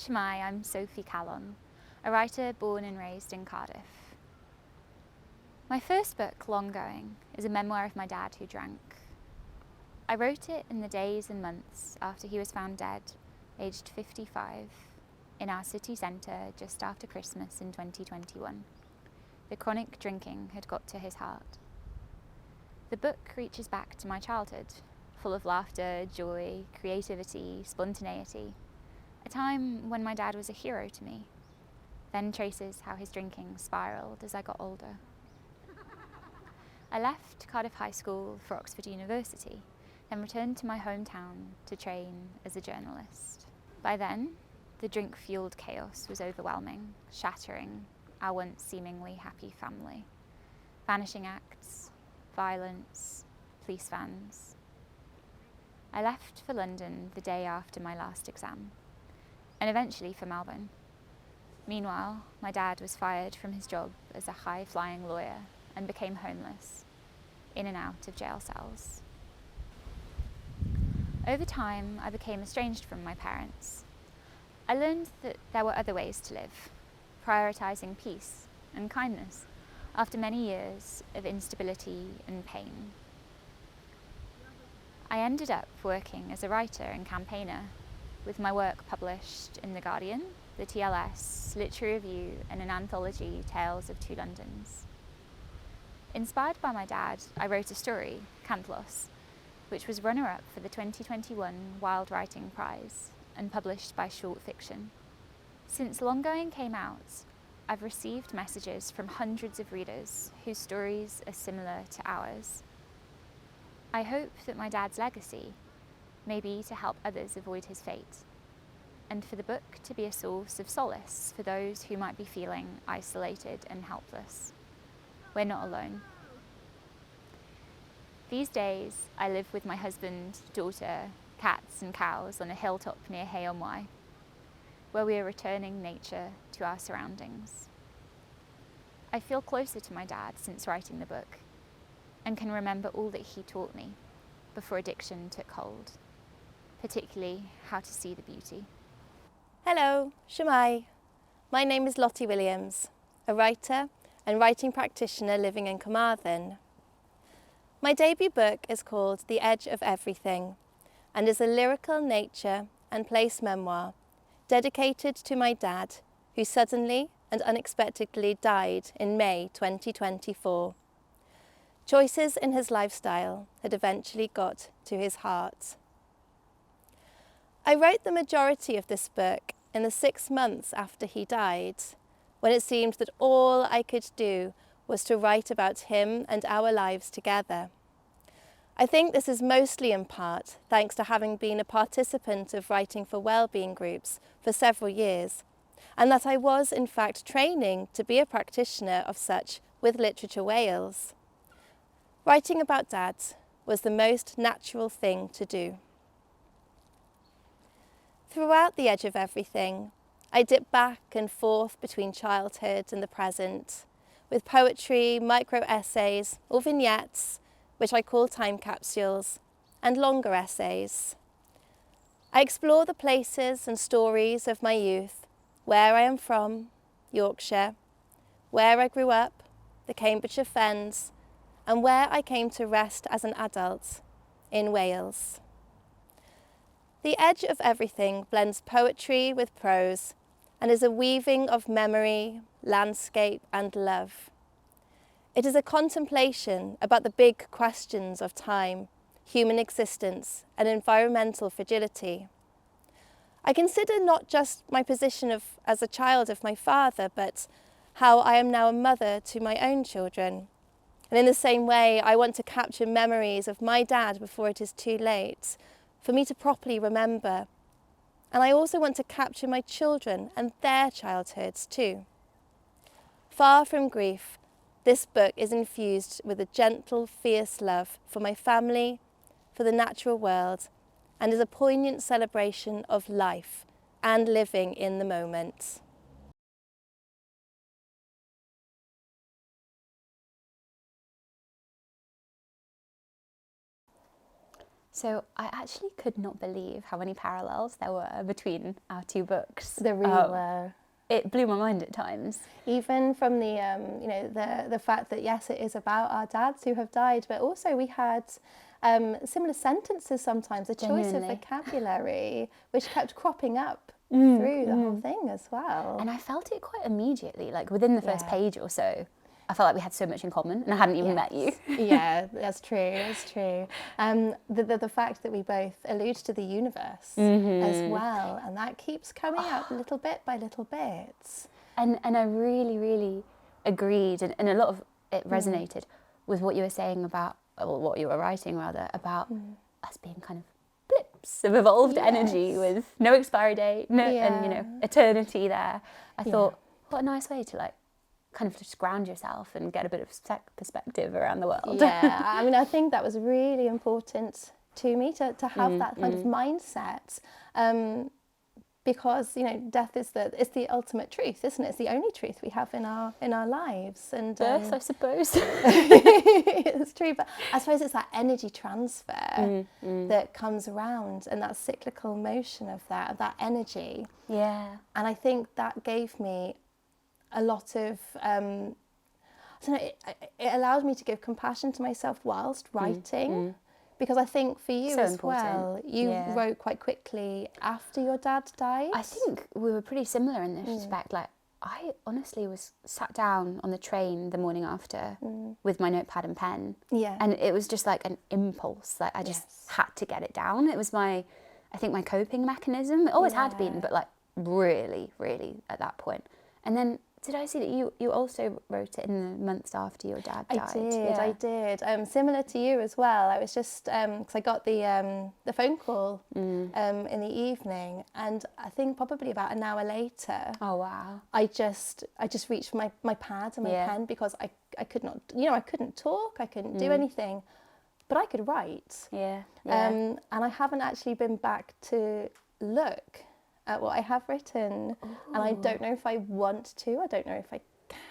Shemai, I'm Sophie Calon, a writer born and raised in Cardiff. My first book, Long Going, is a memoir of my dad who drank. I wrote it in the days and months after he was found dead, aged 55, in our city centre just after Christmas in 2021. The chronic drinking had got to his heart. The book reaches back to my childhood, full of laughter, joy, creativity, spontaneity, a time when my dad was a hero to me, then traces how his drinking spiralled as I got older. I left Cardiff High School for Oxford University, then returned to my hometown to train as a journalist. By then, the drink-fueled chaos was overwhelming, shattering our once seemingly happy family. Vanishing acts, violence, police vans. I left for London the day after my last exam, and eventually for Melbourne. Meanwhile, my dad was fired from his job as a high-flying lawyer and became homeless, in and out of jail cells. Over time, I became estranged from my parents. I learned that there were other ways to live, prioritising peace and kindness after many years of instability and pain. I ended up working as a writer and campaigner, with my work published in The Guardian, the TLS, Literary Review, and an anthology, Tales of Two Londons. Inspired by my dad, I wrote a story, Cantlos, which was runner-up for the 2021 Wild Writing Prize and published by Short Fiction. Since Long Going came out, I've received messages from hundreds of readers whose stories are similar to ours. I hope that my dad's legacy may be to help others avoid his fate, and for the book to be a source of solace for those who might be feeling isolated and helpless. We're not alone. These days, I live with my husband, daughter, cats and cows on a hilltop near Hay-on-Wye, where we are returning nature to our surroundings. I feel closer to my dad since writing the book, and can remember all that he taught me before addiction took hold, particularly how to see the beauty. Hello, Shemai. My name is Lottie Williams, a writer and writing practitioner living in Carmarthen. My debut book is called The Edge of Everything and is a lyrical nature and place memoir dedicated to my dad, who suddenly and unexpectedly died in May 2024. Choices in his lifestyle had eventually got to his heart. I wrote the majority of this book in the 6 months after he died, when it seemed that all I could do was to write about him and our lives together. I think this is mostly in part thanks to having been a participant of writing for wellbeing groups for several years, and that I was in fact training to be a practitioner of such with Literature Wales. Writing about Dad was the most natural thing to do. Throughout The Edge of Everything, I dip back and forth between childhood and the present, with poetry, micro-essays or vignettes, which I call time capsules, and longer essays. I explore the places and stories of my youth, where I am from, Yorkshire, where I grew up, the Cambridgeshire Fens, and where I came to rest as an adult, in Wales. The Edge of Everything blends poetry with prose and is a weaving of memory, landscape and love. It is a contemplation about the big questions of time, human existence and environmental fragility. I consider not just my position as a child of my father, but how I am now a mother to my own children. And in the same way, I want to capture memories of my dad before it is too late, for me to properly remember. And I also want to capture my children and their childhoods too. Far from grief, this book is infused with a gentle, fierce love for my family, for the natural world, and is a poignant celebration of life and living in the moment. So I actually could not believe how many parallels there were between our two books. There really were. It blew my mind at times. Even from the, the fact that, yes, it is about our dads who have died, but also we had similar sentences sometimes, a choice of vocabulary, which kept cropping up through the whole thing as well. And I felt it quite immediately, like within the first page or so. I felt like we had so much in common, and I hadn't even met you. Yeah, that's true. That's true. The fact that we both allude to the universe as well, and that keeps coming up little bit by little bit. And I really, really agreed, and a lot of it resonated with what you were saying about, or what you were writing rather, about us being kind of blips of evolved energy with no expiry date, and eternity there. I thought, what a nice way to like kind of just ground yourself and get a bit of perspective around the world. Yeah, I mean, I think that was really important to me to have that kind of mindset, because death is the ultimate truth, isn't it? It's the only truth we have in our lives. And birth, I suppose. It's true, but I suppose it's that energy transfer that comes around, and that cyclical motion of that energy. Yeah, and I think that gave me a lot of, it allowed me to give compassion to myself whilst writing, because I think for you as well, you wrote quite quickly after your dad died. I think we were pretty similar in this respect. Like, I honestly was sat down on the train the morning after with my notepad and pen, and it was just like an impulse. Like I just had to get it down. It was I think my coping mechanism. It always had been, but like really, really at that point. And then, did I see that you also wrote it in the months after your dad died? I did. Similar to you as well. I was just, because I got the phone call in the evening, and I think probably about an hour later. Oh, wow. I just reached for my pad and my pen, because I could not, I couldn't talk, I couldn't do anything, but I could write. And I haven't actually been back to look at what I have written. And I don't know if I want to, I don't know if I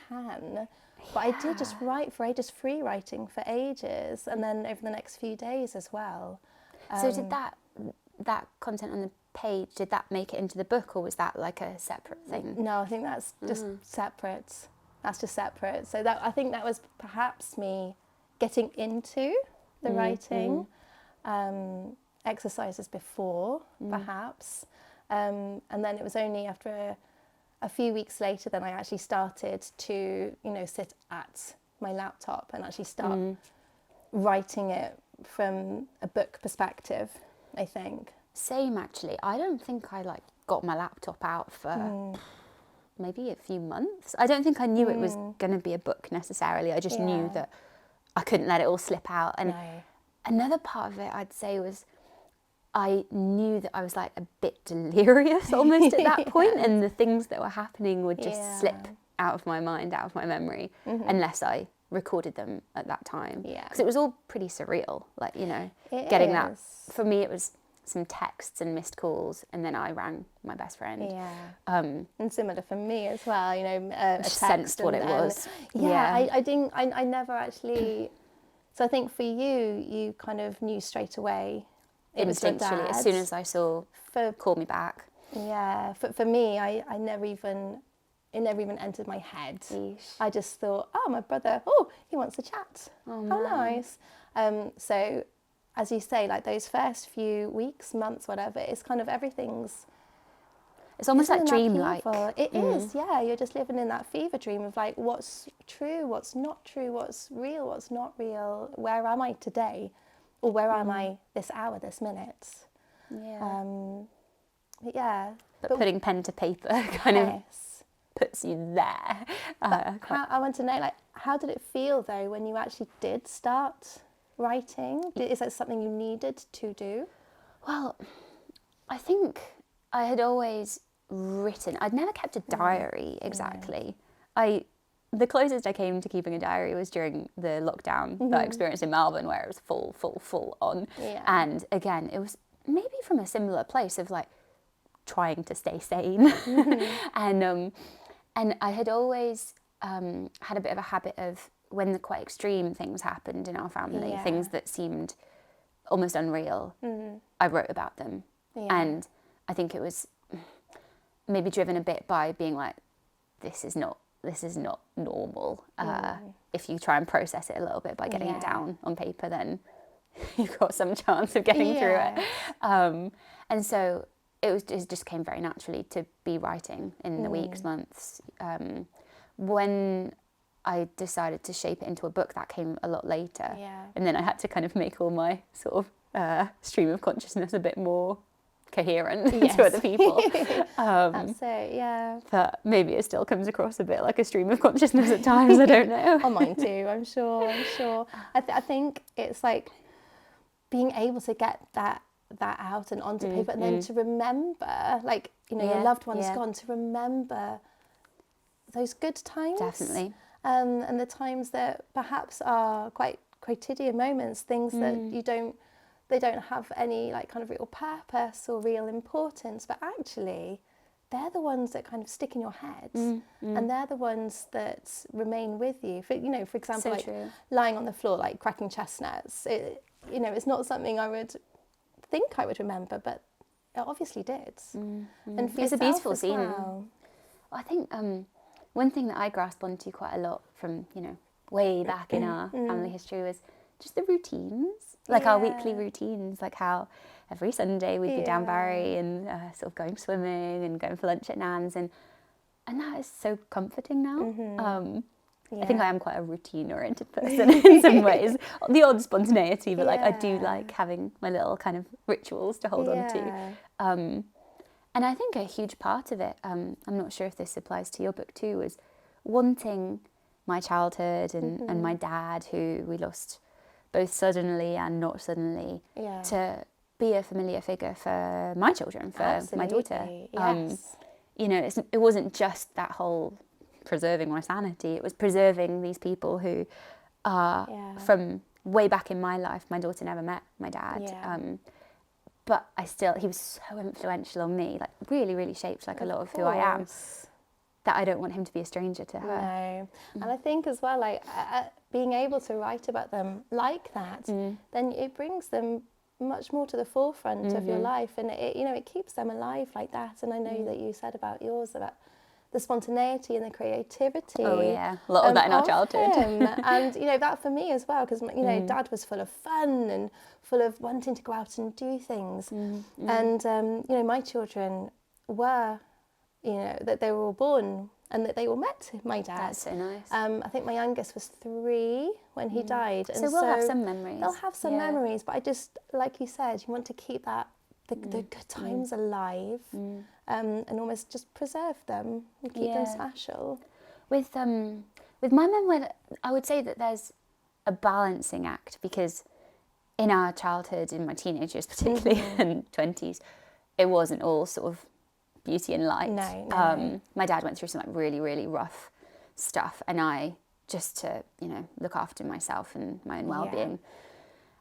can, but I did just write for ages, free writing for ages, and then over the next few days as well. So did that content on the page, did that make it into the book, or was that like a separate thing? No, I think that's just separate. That's just separate. So that, I think that was perhaps me getting into the writing, exercises before, perhaps. And then it was only after a few weeks later then I actually started to, sit at my laptop and actually start writing it from a book perspective, I think. Same, actually. I don't think I got my laptop out for maybe a few months. I don't think I knew it was going to be a book necessarily. I just knew that I couldn't let it all slip out. And another part of it, I'd say, was I knew that I was like a bit delirious almost at that point, and the things that were happening would just slip out of my mind, out of my memory, unless I recorded them at that time. Because it was all pretty surreal, getting that. For me, it was some texts and missed calls, and then I rang my best friend. And similar for me as well, a text. Sensed what it was. I never actually. So I think for you kind of knew straight away. Instinctually, as soon as I saw call me back. Yeah, for me, it never even entered my head. Eesh. I just thought, oh, my brother, he wants to chat. Oh, nice. So, as you say, like those first few weeks, months, whatever, it's kind of everything's... It's almost like dreamlike. It is, yeah. You're just living in that fever dream of like, what's true, what's not true, what's real, what's not real, where am I today? Or where am I this hour, this minute? But putting pen to paper kind of puts you there. I want to know, how did it feel though when you actually did start writing? Is that something you needed to do? Well, I think I had always written. I'd never kept a diary exactly. The closest I came to keeping a diary was during the lockdown that I experienced in Melbourne, where it was full on. And again, it was maybe from a similar place of trying to stay sane. And I had always had a bit of a habit of, when the quite extreme things happened in our family, things that seemed almost unreal, I wrote about them. Yeah. And I think it was maybe driven a bit by being like, this is not normal. If you try and process it a little bit by getting it down on paper, then you've got some chance of getting through it. And so it just came very naturally to be writing in the weeks, months. When I decided to shape it into a book, that came a lot later. And then I had to kind of make all my sort of stream of consciousness a bit more coherent to other people. That's it, yeah. But maybe it still comes across a bit like a stream of consciousness at times, I don't know. Oh, mine too, I'm sure. I think it's like being able to get that out and onto paper, and then to remember, like, you know, your loved one's gone, to remember those good times. Definitely. And the times that perhaps are quite quotidian moments, things that they don't have any like kind of real purpose or real importance, but actually they're the ones that kind of stick in your head, and they're the ones that remain with you. For, you know, for example, So like true. lying on the floor, like cracking chestnuts. You know, it's not something I would think I would remember, but it obviously did. And for It's a yourself beautiful as scene. well. I think one thing that I grasp onto quite a lot from, you know, way back in our family history was just the routines, like our weekly routines, like how every Sunday we'd be down Barry and sort of going swimming and going for lunch at Nan's, and that is so comforting now. I think I am quite a routine-oriented person in some ways. The odd spontaneity, but like I do like having my little kind of rituals to hold on to. And I think a huge part of it, I'm not sure if this applies to your book too, was wanting my childhood and my dad, who we lost both suddenly and not suddenly, to be a familiar figure for my children, for my daughter. Yes. You know, it wasn't just that whole preserving my sanity, it was preserving these people who are from way back in my life. My daughter never met my dad. But he was so influential on me, like really, really shaped like a lot of who I am, that I don't want him to be a stranger to her. No. And I think as well, like being able to write about them like that, then it brings them much more to the forefront of your life, and it, you know, it keeps them alive like that. And I know that you said about yours, about the spontaneity and the creativity. Oh yeah, a lot of that in our childhood. And you know, that for me as well, because you know, Dad was full of fun and full of wanting to go out and do things. And you know, my children were, you know, that they were all born and that they all met my dad. That's so nice. I think my youngest was 3 when he died. So we'll have some memories. They'll have some memories, but I just, like you said, you want to keep that the good times alive, and almost just preserve them and keep them special. With my memoir, I would say that there's a balancing act, because in our childhood, in my teenage years particularly, and 20s, it wasn't all sort of beauty and light. No. My dad went through some like really, really rough stuff, and I, just to, you know, look after myself and my own well-being,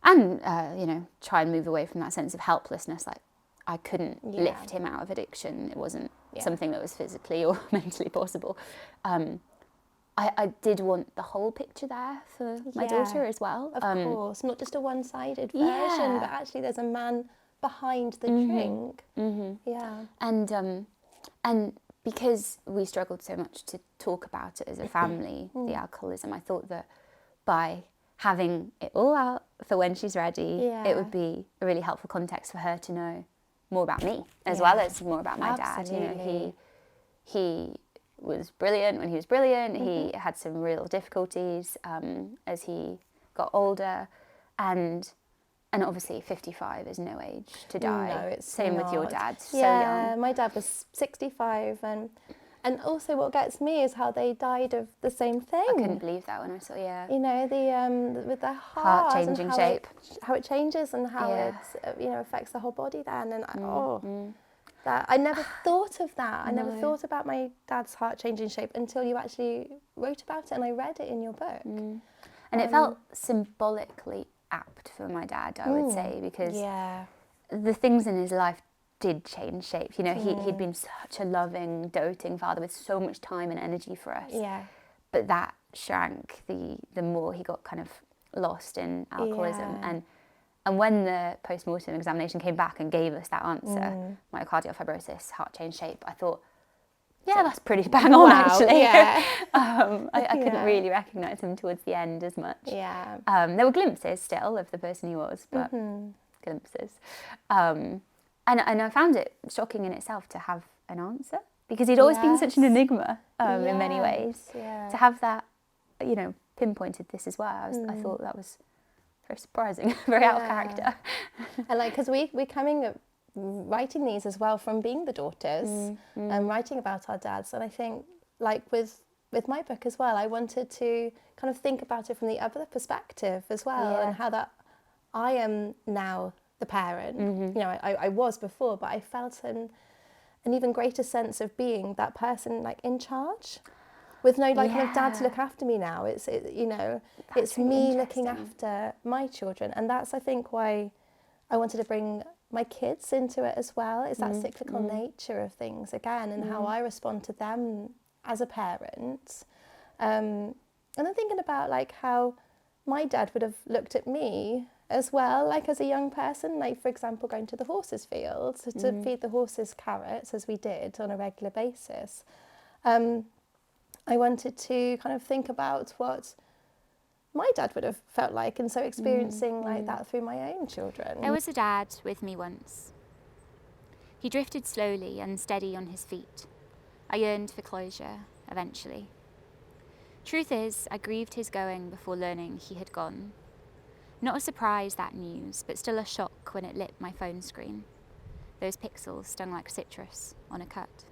and you know, try and move away from that sense of helplessness. Like, I couldn't lift him out of addiction. It wasn't something that was physically or mentally possible. I did want the whole picture there for my daughter as well. Of course, not just a one-sided version, but actually there's a man behind the drink. And because we struggled so much to talk about it as a family, the alcoholism, I thought that by having it all out for when she's ready, it would be a really helpful context for her to know more about me, as well as more about my dad. You know, he was brilliant when he was brilliant. He had some real difficulties as he got older, and obviously 55 is no age to die. No, it's Same not. with your dad, so young. My dad was 65, and also what gets me is how they died of the same thing. I couldn't believe that when I saw, You know, the with their heart changing and shape. how it changes and how it, you know, affects the whole body then. And that I never thought of that. I never thought about my dad's heart changing shape until you actually wrote about it and I read it in your book. And it felt symbolically apt for my dad, I would say, because the things in his life did change shape. You know, he'd been such a loving, doting father with so much time and energy for us. But that shrank the more he got kind of lost in alcoholism. And when the post-mortem examination came back and gave us that answer, myocardial fibrosis, heart change shape, I thought, yeah, that's pretty bang on, actually. Yeah. I couldn't really recognise him towards the end as much. Yeah. There were glimpses still of the person he was, but glimpses. And I found it shocking in itself to have an answer, because he'd always been such an enigma in many ways. Yeah. To have that, pinpointed this is why, I thought that was very surprising, very out of character. And because we're coming up writing these as well from being the daughters and writing about our dads. And I think with my book as well, I wanted to kind of think about it from the other perspective as well, and how that I am now the parent. I was before, but I felt an even greater sense of being that person in charge, with no kind of dad to look after me now. It's it's really me looking after my children, and that's I think why I wanted to bring my kids into it as well. Is that cyclical nature of things again, and how I respond to them as a parent. And then thinking about how my dad would have looked at me as well, as a young person, for example, going to the horses field to feed the horses carrots, as we did on a regular basis. I wanted to kind of think about what my dad would have felt like, and so experiencing that through my own children. There was a dad with me once. He drifted slowly, unsteady on his feet. I yearned for closure, eventually. Truth is, I grieved his going before learning he had gone. Not a surprise, that news, but still a shock when it lit my phone screen. Those pixels stung like citrus on a cut.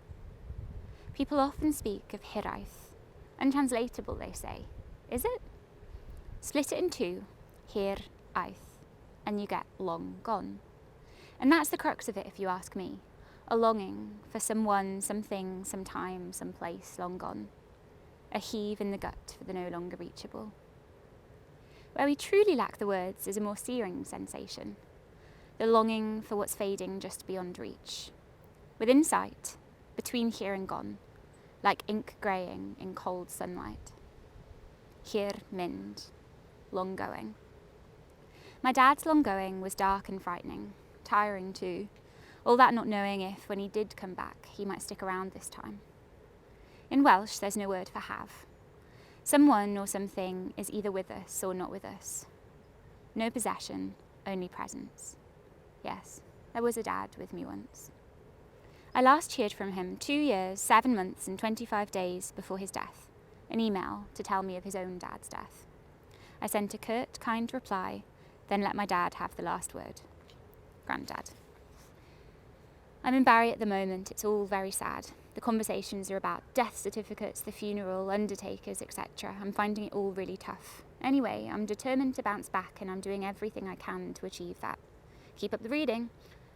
People often speak of hiraeth. Untranslatable, they say. Is it? Split it in two, hir, aeth, and you get long gone. And that's the crux of it, if you ask me. A longing for someone, something, sometime, someplace long gone. A heave in the gut for the no longer reachable. Where we truly lack the words is a more searing sensation. The longing for what's fading just beyond reach. Within sight, between here and gone, like ink greying in cold sunlight. Here mind, long going. My dad's long going was dark and frightening, tiring too. All that not knowing if, when he did come back, he might stick around this time. In Welsh, there's no word for have. Someone or something is either with us or not with us. No possession, only presence. Yes, there was a dad with me once. I last heard from him 2 years, 7 months and 25 days before his death, an email to tell me of his own dad's death. I sent a curt, kind reply, then let my dad have the last word. Granddad. I'm in Barry at the moment. It's all very sad. The conversations are about death certificates, the funeral, undertakers, etc. I'm finding it all really tough. Anyway, I'm determined to bounce back, and I'm doing everything I can to achieve that. Keep up the reading.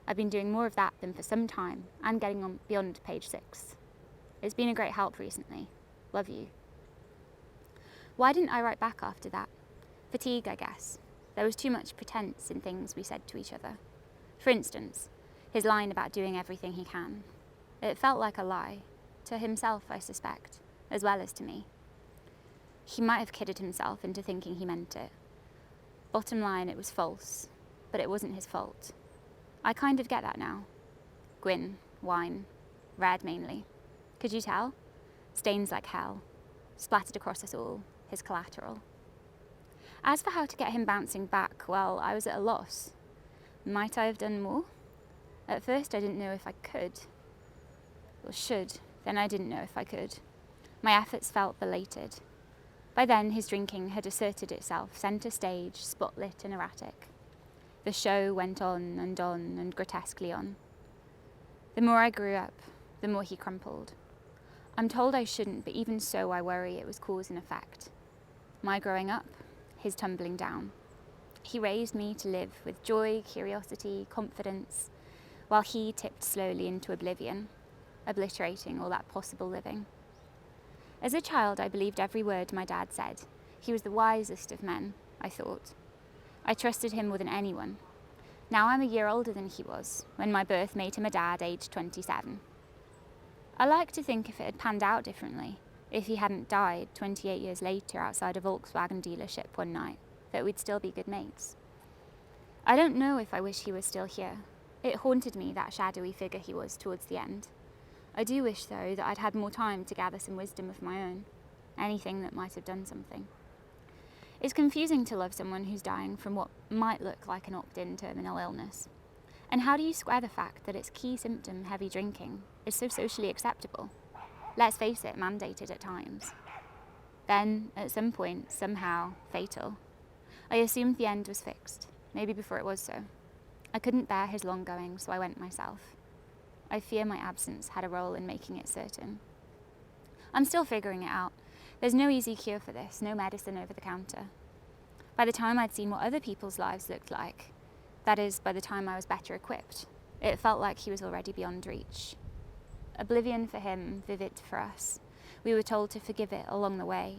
I've been doing more of that than for some time, and getting on beyond page 6. It's been a great help recently. Love you. Why didn't I write back after that? Fatigue, I guess. There was too much pretense in things we said to each other. For instance, his line about doing everything he can. It felt like a lie. To himself, I suspect, as well as to me. He might have kidded himself into thinking he meant it. Bottom line, it was false, but it wasn't his fault. I kind of get that now. Gwyn, wine, red mainly. Could you tell? Stains like hell, splattered across us all, his collateral. As for how to get him bouncing back, well, I was at a loss. Might I have done more? At first I didn't know if I could. Or should, then I didn't know if I could. My efforts felt belated. By then his drinking had asserted itself, centre stage, spotlit and erratic. The show went on and grotesquely on. The more I grew up, the more he crumpled. I'm told I shouldn't, but even so I worry it was cause and effect. My growing up, his tumbling down. He raised me to live with joy, curiosity, confidence, while he tipped slowly into oblivion, obliterating all that possible living. As a child, I believed every word my dad said. He was the wisest of men, I thought. I trusted him more than anyone. Now I'm a year older than he was, when my birth made him a dad aged 27. I like to think if it had panned out differently, if he hadn't died 28 years later outside a Volkswagen dealership one night, that we'd still be good mates. I don't know if I wish he was still here. It haunted me, that shadowy figure he was towards the end. I do wish, though, that I'd had more time to gather some wisdom of my own. Anything that might have done something. It's confusing to love someone who's dying from what might look like an opt-in terminal illness. And how do you square the fact that its key symptom, heavy drinking, is so socially acceptable? Let's face it, mandated at times. Then, at some point, somehow, fatal. I assumed the end was fixed, maybe before it was so. I couldn't bear his long going, so I went myself. I fear my absence had a role in making it certain. I'm still figuring it out. There's no easy cure for this, no medicine over the counter. By the time I'd seen what other people's lives looked like, that is, by the time I was better equipped, it felt like he was already beyond reach. Oblivion for him, vivid for us. We were told to forgive it along the way,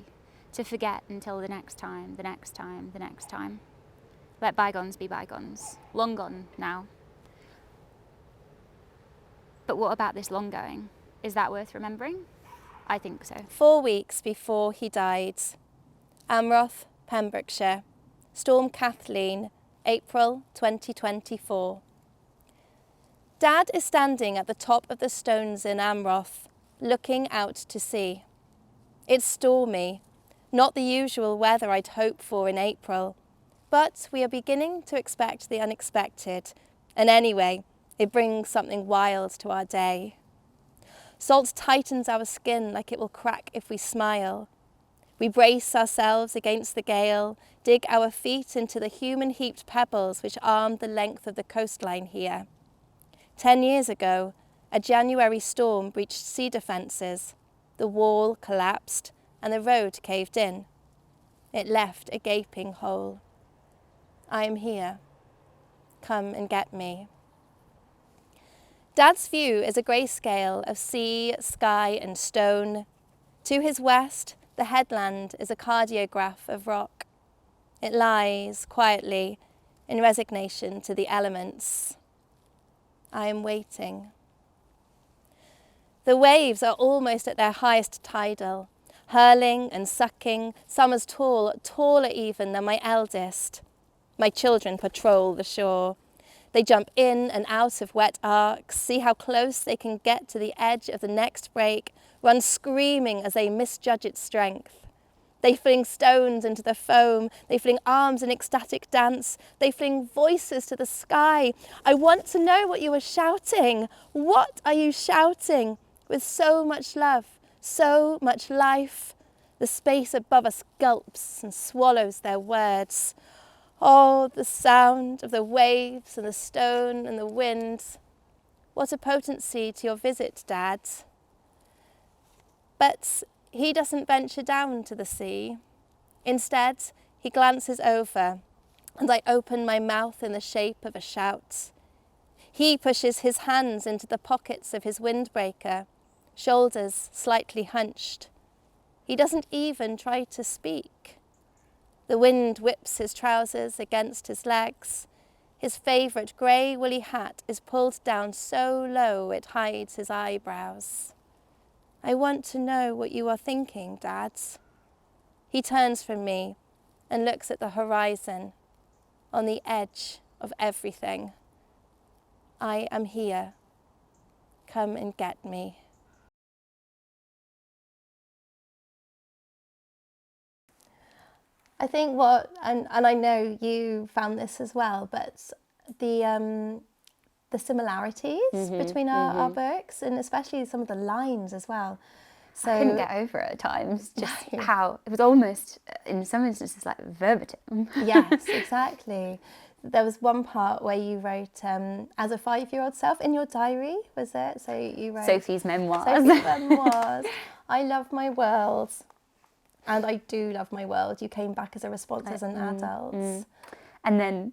to forget until the next time, the next time, the next time. Let bygones be bygones. Long gone now. But what about this long going? Is that worth remembering? I think so. 4 weeks before he died. Amroth, Pembrokeshire. Storm Kathleen, April 2024. Dad is standing at the top of the stones in Amroth, looking out to sea. It's stormy, not the usual weather I'd hope for in April, but we are beginning to expect the unexpected, and anyway, it brings something wild to our day. Salt tightens our skin like it will crack if we smile. We brace ourselves against the gale, dig our feet into the human-heaped pebbles which armed the length of the coastline here. 10 years ago, a January storm breached sea defences. The wall collapsed and the road caved in. It left a gaping hole. I am here. Come and get me. Dad's view is a grayscale of sea, sky and stone. To his west, the headland is a cardiograph of rock. It lies quietly in resignation to the elements. I am waiting. The waves are almost at their highest tidal, hurling and sucking, some as tall, taller even than my eldest. My children patrol the shore. They jump in and out of wet arcs, see how close they can get to the edge of the next break, run screaming as they misjudge its strength. They fling stones into the foam, they fling arms in ecstatic dance, they fling voices to the sky. I want to know what you are shouting. What are you shouting? With so much love, so much life. The space above us gulps and swallows their words. Oh, the sound of the waves and the stone and the wind. What a potency to your visit, Dad. But he doesn't venture down to the sea. Instead, he glances over, and I open my mouth in the shape of a shout. He pushes his hands into the pockets of his windbreaker, shoulders slightly hunched. He doesn't even try to speak. The wind whips his trousers against his legs. His favourite grey woolly hat is pulled down so low it hides his eyebrows. I want to know what you are thinking, Dad. He turns from me and looks at the horizon, on the edge of everything. I am here. Come and get me. I think and I know you found this as well, but the similarities between our books, and especially some of the lines as well. So I couldn't get over it at times, just how it was almost, in some instances, like verbatim. Yes, exactly. There was one part where you wrote, as a 5-year-old self, in your diary, was it? So you wrote... Sophie's Memoirs. Sophie's Memoirs. I love my world. And I do love my world. You came back as a response as an adult. And then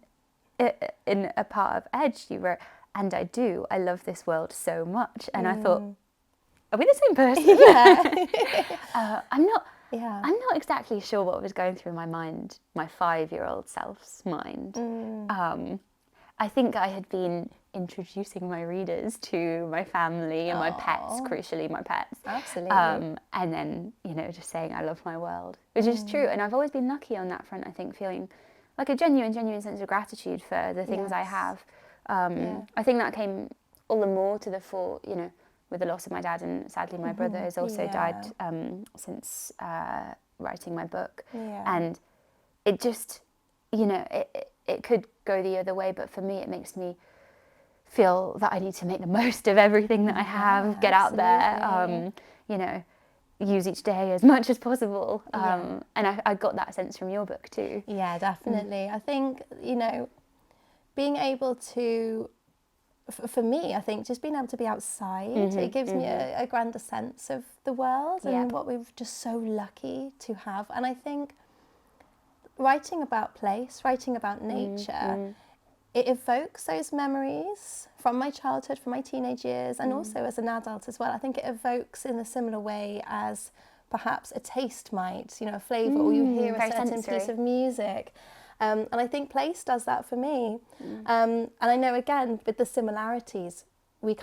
in a part of Edge, you wrote, and I do. I love this world so much. And I thought, are we the same person? Yeah. I'm not exactly sure what was going through my mind, my 5-year-old self's mind. I think I had been introducing my readers to my family and my pets, crucially my pets. Absolutely. And then, just saying I love my world, which is true. And I've always been lucky on that front, I think, feeling like a genuine sense of gratitude for the things I have. I think that came all the more to the fore, you know, with the loss of my dad, and sadly my brother has also died since writing my book. And it just, you know, it could go the other way, but for me it makes me feel that I need to make the most of everything that I have, get out there, you know, use each day as much as possible. And I got that sense from your book too. Yeah, definitely. I think, you know, being able to, for me, I think just being able to be outside, it gives me a grander sense of the world and what we're just so lucky to have. And I think writing about place, writing about nature, it evokes those memories from my childhood, from my teenage years, and also as an adult as well. I think it evokes in a similar way as perhaps a taste might, you know, a flavour, or you hear a certain sensory piece of music. And I think place does that for me. And I know, again, with the similarities, we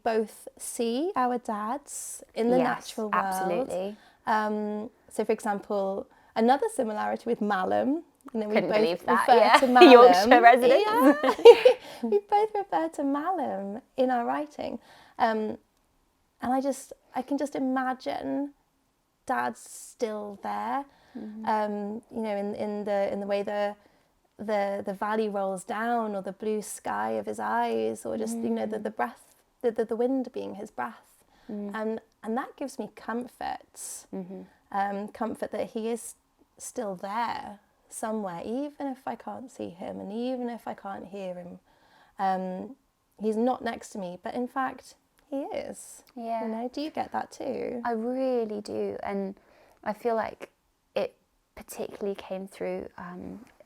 both see our dads in the natural world. Absolutely. So, for example, another similarity with Malum. You know, we Couldn't both believe that, refer to Malum. Yorkshire residents. Yeah. We both refer to Malum in our writing. And I can just imagine Dad's still there. You know, in the way the valley rolls down, or the blue sky of his eyes, or just, you know, the breath, the wind being his breath. And that gives me comfort. Comfort that he is still there somewhere, even if I can't see him, and even if I can't hear him. He's not next to me, but in fact he is. You know, do you get that too? I really do, and I feel like it particularly came through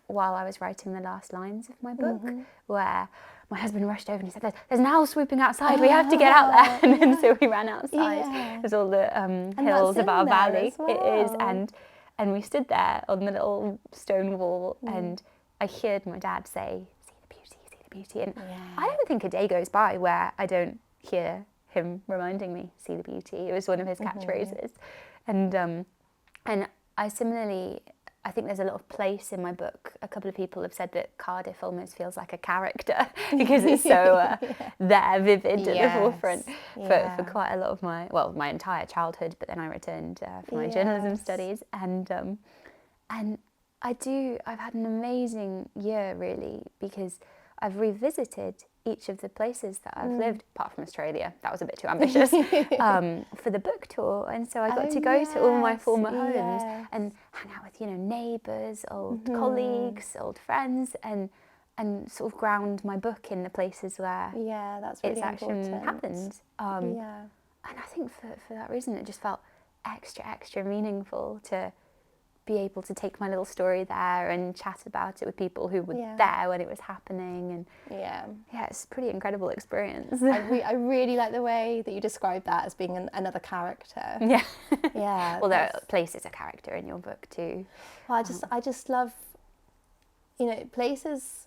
while I was writing the last lines of my book, where my husband rushed over and he said, "There's an owl swooping outside, we have to get out there." And so we ran outside. There's all the hills of our valley. Well. It is, and we stood there on the little stone wall, and I heard my dad say, "See the beauty," and I don't think a day goes by where I don't hear him reminding me, "See the beauty." It was one of his catchphrases. And I similarly, I think there's a lot of place in my book. A couple of people have said that Cardiff almost feels like a character because it's so there, vivid at the forefront for quite a lot of my entire childhood. But then I returned for my journalism studies, and I've had an amazing year really, because I've revisited each of the places that I've lived, apart from Australia. That was a bit too ambitious, for the book tour. And so I got to go to all my former homes and hang out with, you know, neighbours, old colleagues, old friends, and sort of ground my book in the places where that's really it's actually important. happened. And I think for that reason, it just felt extra meaningful to be able to take my little story there and chat about it with people who were there when it was happening, and it's a pretty incredible experience. I really like the way that you describe that as being another character. Well, there are places a character in your book too. Well, I just love, you know, places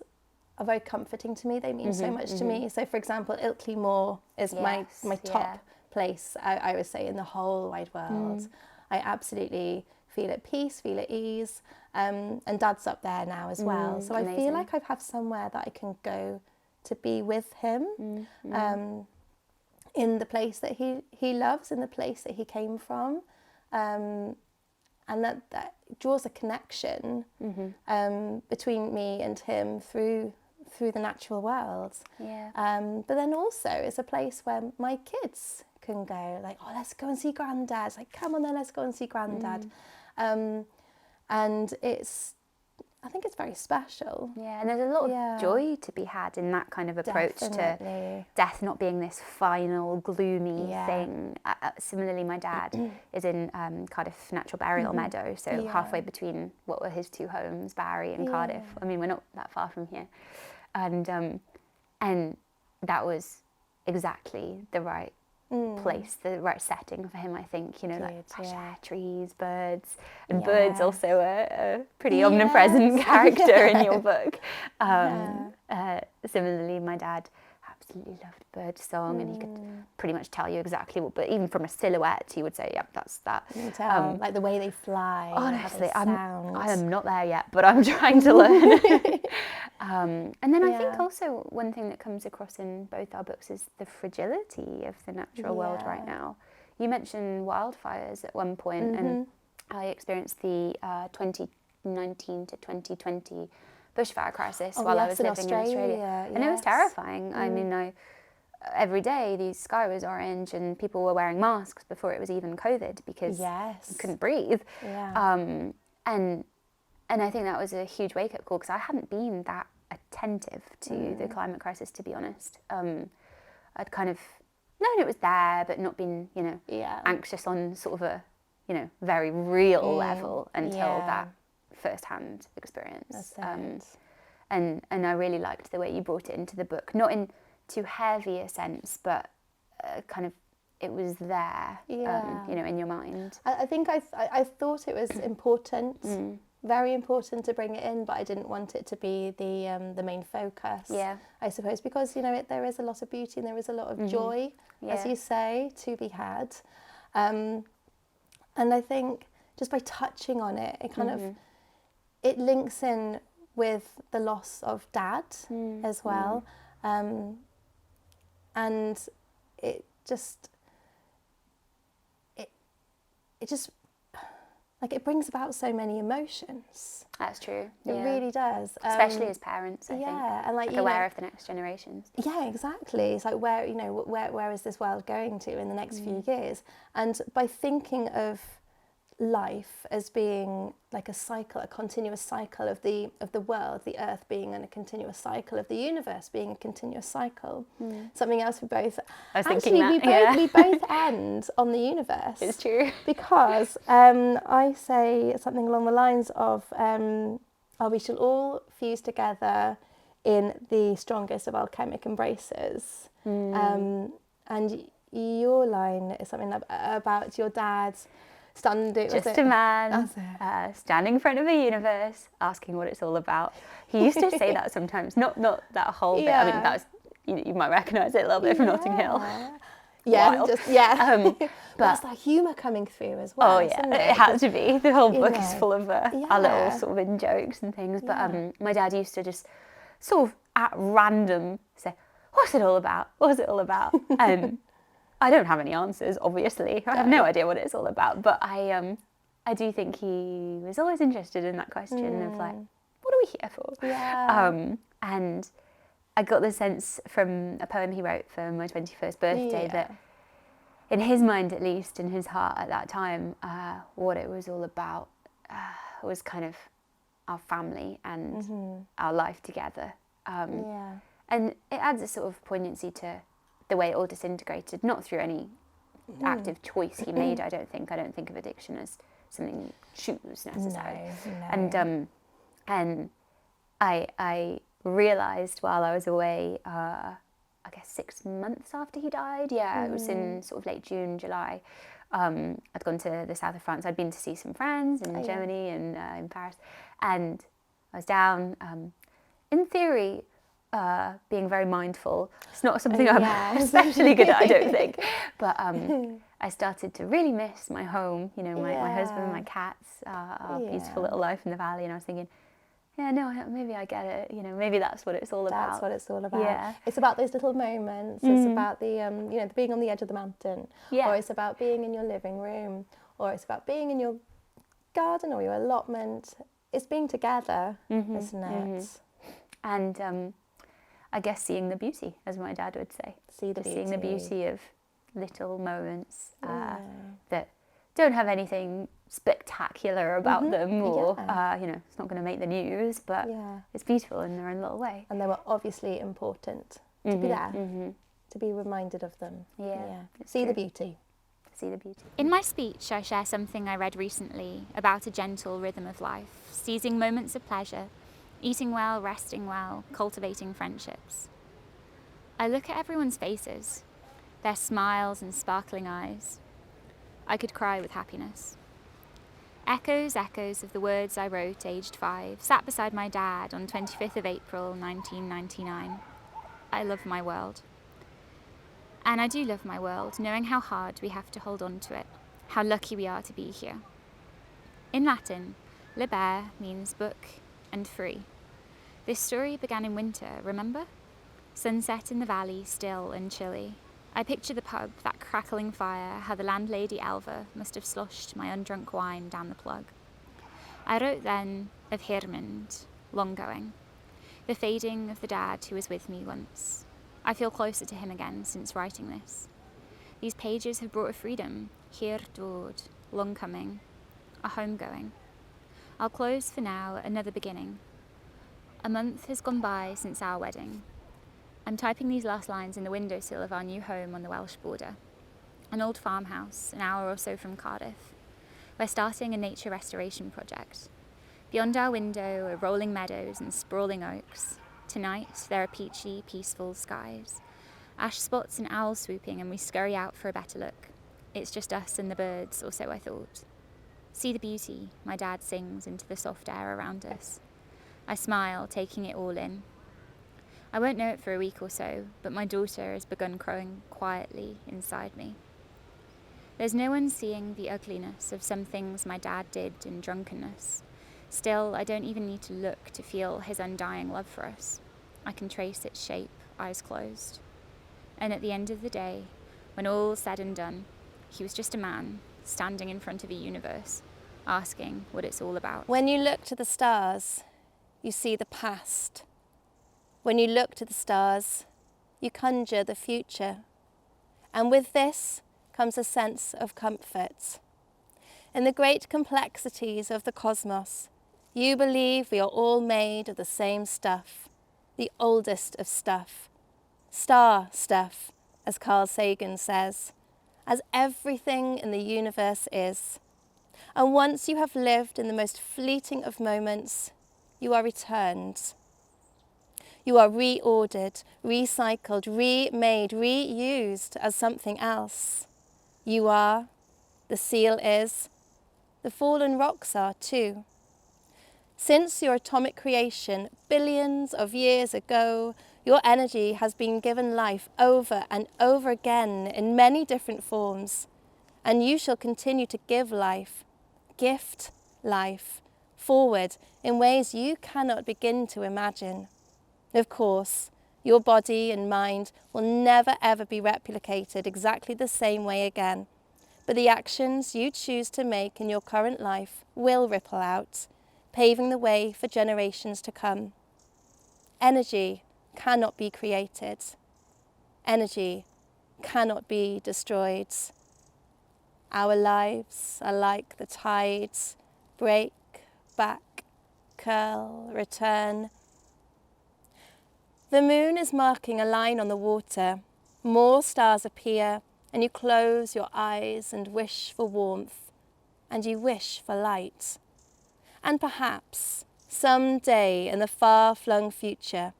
are very comforting to me. They mean so much to me. So, for example, Ilkley Moor is my top place, I would say, in the whole wide world. I absolutely feel at peace, feel at ease, and Dad's up there now as well. So amazing. I feel like I have somewhere that I can go to be with him, in the place that he loves, in the place that he came from, and that draws a connection between me and him through the natural world. But then also it's a place where my kids can go, like, "Oh, let's go and see Granddad." It's like, "Come on then, let's go and see Granddad." And I think it's very special. And there's a lot of joy to be had in that kind of approach to death not being this final gloomy thing. Similarly, my dad is in Cardiff Natural Burial Meadow, so halfway between what were his two homes, Barry and Cardiff. I mean, we're not that far from here, and that was exactly the right place, the right setting for him, I think, you know, like fresh air, trees, birds, and birds also a pretty omnipresent character in your book. Similarly, my dad absolutely loved birdsong, and he could pretty much tell you exactly what, but even from a silhouette, he would say, yep, that's that. You can tell, like the way they fly. Honestly, how they sound. I am not there yet, but I'm trying to learn. And then I think also one thing that comes across in both our books is the fragility of the natural world right now. You mentioned wildfires at one point, and I experienced the 2019 to 2020 bushfire crisis while I was living in Australia. And it was terrifying. I mean, every day the sky was orange and people were wearing masks before it was even COVID because you couldn't breathe. And I think that was a huge wake-up call because I hadn't been that attentive to the climate crisis, to be honest. I'd kind of known it was there, but not been, anxious on sort of a, very real level until that first-hand experience. And I really liked the way you brought it into the book, not in too heavy a sense, but kind of it was there, in your mind. I think I thought it was important, very important to bring it in, but I didn't want it to be the main focus. I suppose because there is a lot of beauty and there is a lot of joy, as you say, to be had, and I think just by touching on it, it kind of it links in with the loss of Dad as well, and it just like it brings about so many emotions. That's true. It really does, especially as parents. I think. And like aware of the next generations. Yeah, exactly. It's like where is this world going to in the next few years? And by thinking of life as being like a cycle, a continuous cycle of the world, the earth being in a continuous cycle of the universe being a continuous cycle. Something else we both we both end on the universe. It's true. Because I say something along the lines of we shall all fuse together in the strongest of alchemic embraces. And your line is something about your dad's just a man standing in front of a universe, asking what it's all about. He used to say that sometimes, not that whole bit. I mean, that was, you might recognise it a little bit from Notting Hill. But but it's that humour coming through as well. It had to be. The whole book is full of our little sort of in jokes and things. But my dad used to just sort of at random say, "What's it all about? What's it all about?" And I don't have any answers, obviously. I have no idea what it's all about, but I do think he was always interested in that question of like, what are we here for? And I got the sense from a poem he wrote for my 21st birthday that in his mind, at least, in his heart at that time, what it was all about was kind of our family and our life together. And it adds a sort of poignancy to the way it all disintegrated, not through any active choice he made, I don't think. I don't think of addiction as something you choose necessarily. No. And I realised while I was away, I guess 6 months after he died, it was in sort of late June, July, I'd gone to the south of France. I'd been to see some friends in Germany and in Paris, and I was down, in theory, being very mindful. It's not something I'm especially good at, I don't think. But I started to really miss my home, my husband, my cats, our beautiful little life in the valley. And I was thinking, maybe I get it. Maybe that's what it's all about. That's what it's all about. Yeah. It's about those little moments. It's about the, being on the edge of the mountain. Yeah. Or it's about being in your living room. Or it's about being in your garden or your allotment. It's being together, isn't it? And I guess seeing the beauty, as my dad would say. Seeing the beauty of little moments that don't have anything spectacular about them, or it's not going to make the news, but it's beautiful in their own little way. And they were obviously important to be there, to be reminded of them. See the beauty. See the beauty. In my speech, I share something I read recently about a gentle rhythm of life, seizing moments of pleasure, eating well, resting well, cultivating friendships. I look at everyone's faces, their smiles and sparkling eyes. I could cry with happiness. Echoes of the words I wrote aged 5 sat beside my dad on 25th of April 1999. I love my world. And I do love my world, knowing how hard we have to hold on to it, how lucky we are to be here. In Latin, liber means book and free. This story began in winter, remember? Sunset in the valley, still and chilly. I picture the pub, that crackling fire, how the landlady Elva must have sloshed my undrunk wine down the plug. I wrote then of Hermund, long going, the fading of the dad who was with me once. I feel closer to him again since writing this. These pages have brought a freedom, hier dod, long coming, a homegoing. I'll close for now, another beginning. A month has gone by since our wedding. I'm typing these last lines in the windowsill of our new home on the Welsh border. An old farmhouse, an hour or so from Cardiff. We're starting a nature restoration project. Beyond our window are rolling meadows and sprawling oaks. Tonight, there are peachy, peaceful skies. Ash spots and owls swooping, and we scurry out for a better look. It's just us and the birds, or so I thought. See the beauty, my dad sings into the soft air around us. I smile, taking it all in. I won't know it for a week or so, but my daughter has begun crowing quietly inside me. There's no one seeing the ugliness of some things my dad did in drunkenness. Still, I don't even need to look to feel his undying love for us. I can trace its shape, eyes closed. And at the end of the day, when all's said and done, he was just a man standing in front of a universe, asking what it's all about. When you look to the stars, you see the past. When you look to the stars, you conjure the future. And with this comes a sense of comfort. In the great complexities of the cosmos, you believe we are all made of the same stuff, the oldest of stuff, star stuff, as Carl Sagan says, as everything in the universe is. And once you have lived in the most fleeting of moments, you are returned. You are reordered, recycled, remade, reused as something else. You are, the seal is, the fallen rocks are too. Since your atomic creation billions of years ago, your energy has been given life over and over again in many different forms, and you shall continue to give life, gift life, forward in ways you cannot begin to imagine. Of course, your body and mind will never ever be replicated exactly the same way again, but the actions you choose to make in your current life will ripple out, paving the way for generations to come. Energy cannot be created. Energy cannot be destroyed. Our lives are like the tides, break, back, curl, return. The moon is marking a line on the water. More stars appear, and you close your eyes and wish for warmth, and you wish for light. And perhaps, some day in the far-flung future,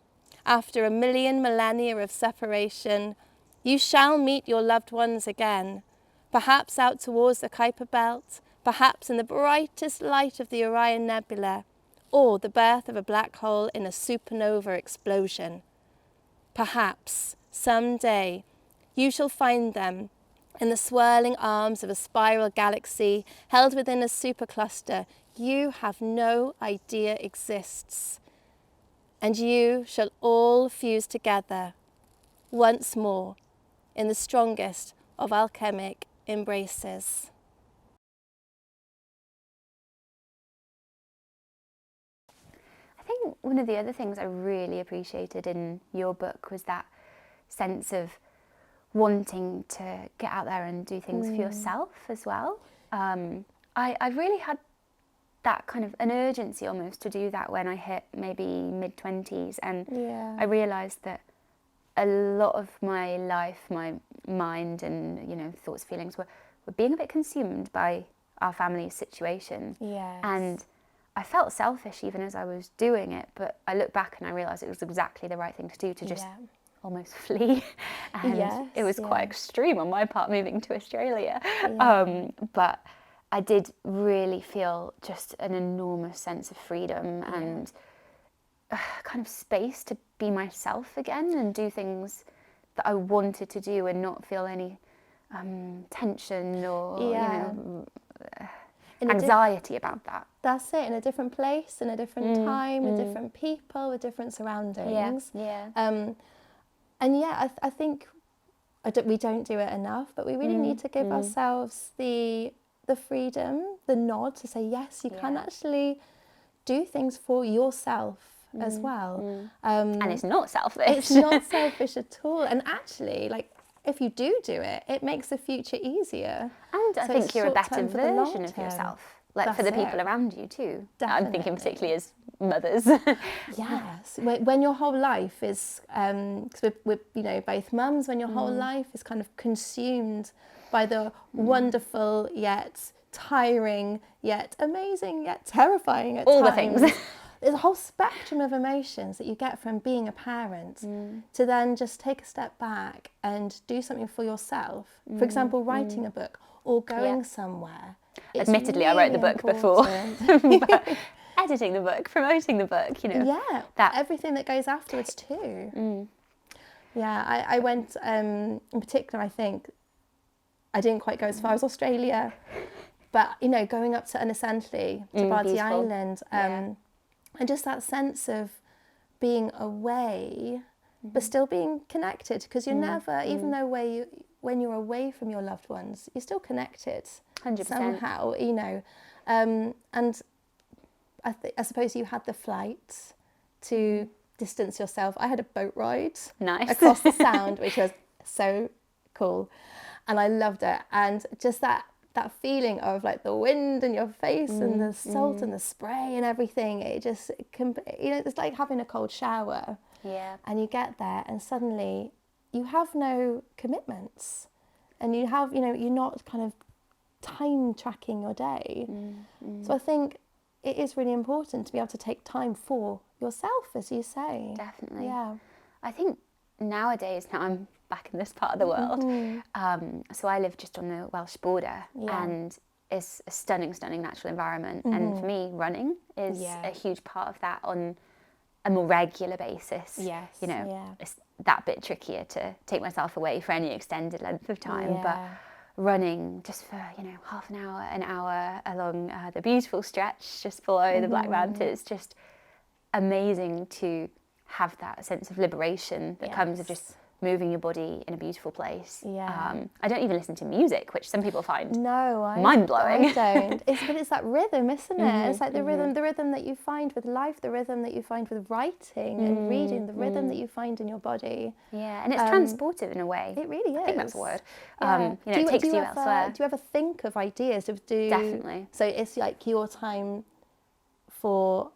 after a million millennia of separation, you shall meet your loved ones again, perhaps out towards the Kuiper Belt, perhaps in the brightest light of the Orion Nebula, or the birth of a black hole in a supernova explosion. Perhaps, some day, you shall find them in the swirling arms of a spiral galaxy held within a supercluster you have no idea exists. And you shall all fuse together once more in the strongest of alchemic embraces. I think one of the other things I really appreciated in your book was that sense of wanting to get out there and do things for yourself as well. I really had that kind of an urgency almost to do that when I hit maybe mid-20s, and I realised that a lot of my life, my mind and thoughts, feelings were being a bit consumed by our family's situation. And I felt selfish even as I was doing it, but I look back and I realised it was exactly the right thing to do, to just almost flee. And it was quite extreme on my part moving to Australia. But I did really feel just an enormous sense of freedom and kind of space to be myself again and do things that I wanted to do and not feel any tension or anxiety about that. That's it, in a different place, in a different time, with different people, with different surroundings. And yeah, I think we don't do it enough, but we really need to give ourselves the freedom, the nod to say, yes, you can actually do things for yourself as well. And it's not selfish. It's not selfish at all. And actually, like, if you do it, it makes the future easier. And I So think it's you're a better short-term for the long version of term. yourself. Like That's for the it. people around you too. I'm Definitely. thinking particularly as mothers. Yes, when your whole life is, because we're both mums, when your whole life is kind of consumed by the wonderful yet tiring, yet amazing, yet terrifying at All the times. things. There's a whole spectrum of emotions that you get from being a parent to then just take a step back and do something for yourself. For example, writing a book or going somewhere. It's Admittedly, I wrote the really book before. important. But editing the book, promoting the book, Yeah, everything that goes afterwards too. Yeah, I went, in particular, I think, I didn't quite go as far as Australia, but, going up to Unassantli, to Bardi beautiful. Island, and just that sense of being away, but still being connected, because you're never, even though when you're away from your loved ones, you're still connected 100%. somehow, and I suppose you had the flight to distance yourself. I had a boat ride across the Sound, which was so cool, and I loved it. And just that feeling of like the wind in your face and the salt and the spray and everything, it just it's like having a cold shower. Yeah. And you get there and suddenly you have no commitments, and you have you're not kind of time tracking your day. So I think it is really important to be able to take time for yourself, as you say. Definitely. Yeah. I think nowadays, now I'm back in this part of the world, so I live just on the Welsh border, and it's a stunning natural environment. And for me, running is a huge part of that on a more regular basis. Yes. It's that bit trickier to take myself away for any extended length of time, but running just for half an hour along the beautiful stretch just below the Black Mountains, just amazing to have that sense of liberation that comes of just moving your body in a beautiful place. I don't even listen to music, which some people find mind-blowing. I don't. But it's that rhythm, isn't it? It's like the rhythm that you find with life, the rhythm that you find with writing and reading, the rhythm that you find in your body. Yeah, and it's transportive in a way. It really is. I think that's the word. Yeah. It takes you elsewhere. Do you ever think of ideas? Definitely. So it's like your time for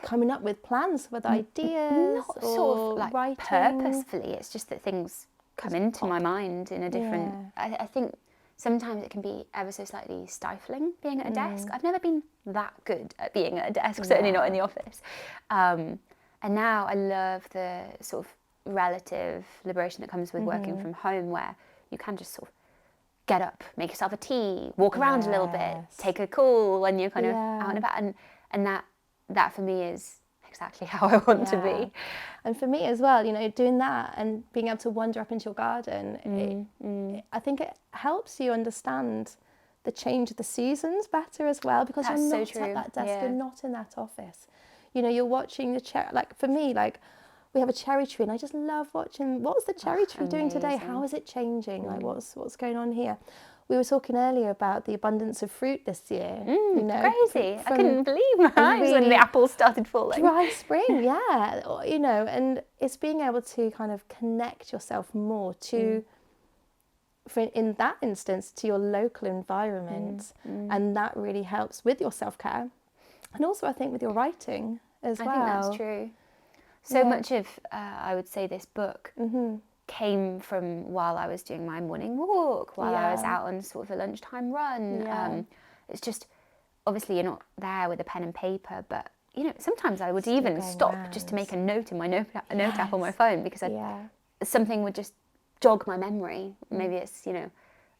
coming up with plans, with ideas, Not sort of like writing. purposefully. It's just that things come into my mind in a different. I think sometimes it can be ever so slightly stifling being at a desk. I've never been that good at being at a desk, certainly not in the office. And now I love the sort of relative liberation that comes with working from home, where you can just sort of get up, make yourself a tea, walk around a little bit, take a call when you're kind of out and about, and that for me is exactly how I want to be. And for me as well, doing that and being able to wander up into your garden, I think it helps you understand the change of the seasons better as well, because That's you're not so true. at that desk, you're not in that office. You're watching the cherry. Like for me, we have a cherry tree, and I just love watching what's the cherry tree doing today? How is it changing? Like what's going on here? We were talking earlier about the abundance of fruit this year. Crazy. I couldn't believe my eyes when the apples started falling. Dry spring, and it's being able to kind of connect yourself more to, in that instance, to your local environment. And that really helps with your self-care. And also, I think, with your writing as well. I think that's true. So much of, I would say, this book came from while I was doing my morning walk, while I was out on sort of a lunchtime run. It's just, obviously you're not there with a pen and paper, but sometimes I would even stop just to make a note in my note app on my phone, because something would just jog my memory. Maybe it's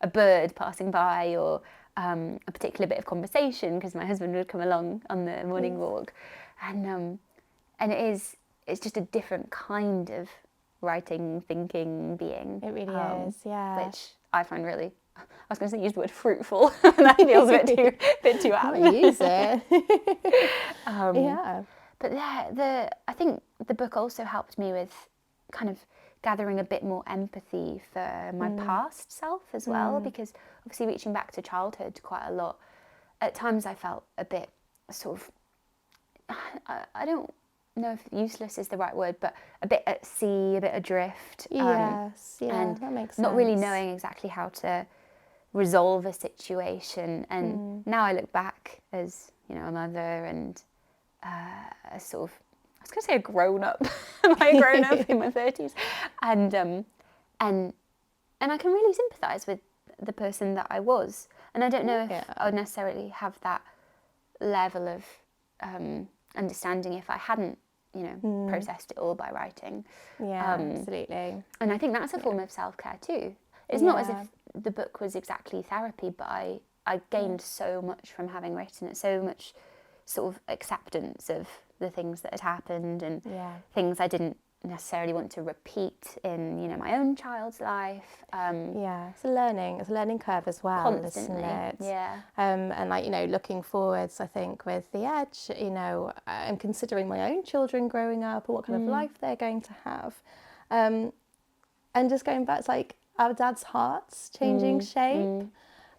a bird passing by, or a particular bit of conversation, because my husband would come along on the morning walk. and it's just a different kind of writing, thinking, being. It really is, yeah. Which I find really, I was going to say use the word fruitful, and that feels a bit too apt. Use it. Yeah. But yeah, I think the book also helped me with kind of gathering a bit more empathy for my past self as well, because obviously reaching back to childhood quite a lot, at times I felt a bit sort of, I don't know if useless is the right word, but a bit at sea, a bit adrift. Yes, and that makes sense. Not really knowing exactly how to resolve a situation. And now I look back as, you know, a mother and a sort of, I was going to say a grown-up, a grown-up in my 30s. And I can really sympathise with the person that I was. And I don't know if I would necessarily have that level of understanding if I hadn't, you know, processed it all by writing. Yeah, absolutely. And I think that's a form of self-care too. It's not as if the book was exactly therapy, but I gained so much from having written it, so much sort of acceptance of the things that had happened and things I didn't necessarily want to repeat in, you know, my own child's life. It's a learning curve as well, Constantly, isn't it? yeah. And like, you know, looking forwards, I think with The Edge, you know, I'm considering my own children growing up and what kind of life they're going to have. And just going back to like our dad's hearts changing shape.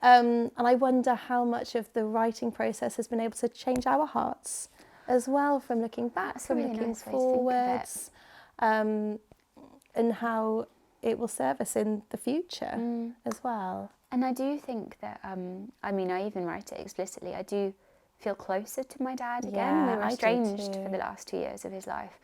And I wonder how much of the writing process has been able to change our hearts as well, from looking back, from really looking nice way to think of it. forwards, and how it will serve us in the future as well. And I do think that, I mean, I even write it explicitly, I do feel closer to my dad again. Yeah, we were I do estranged too. for the last 2 years of his life.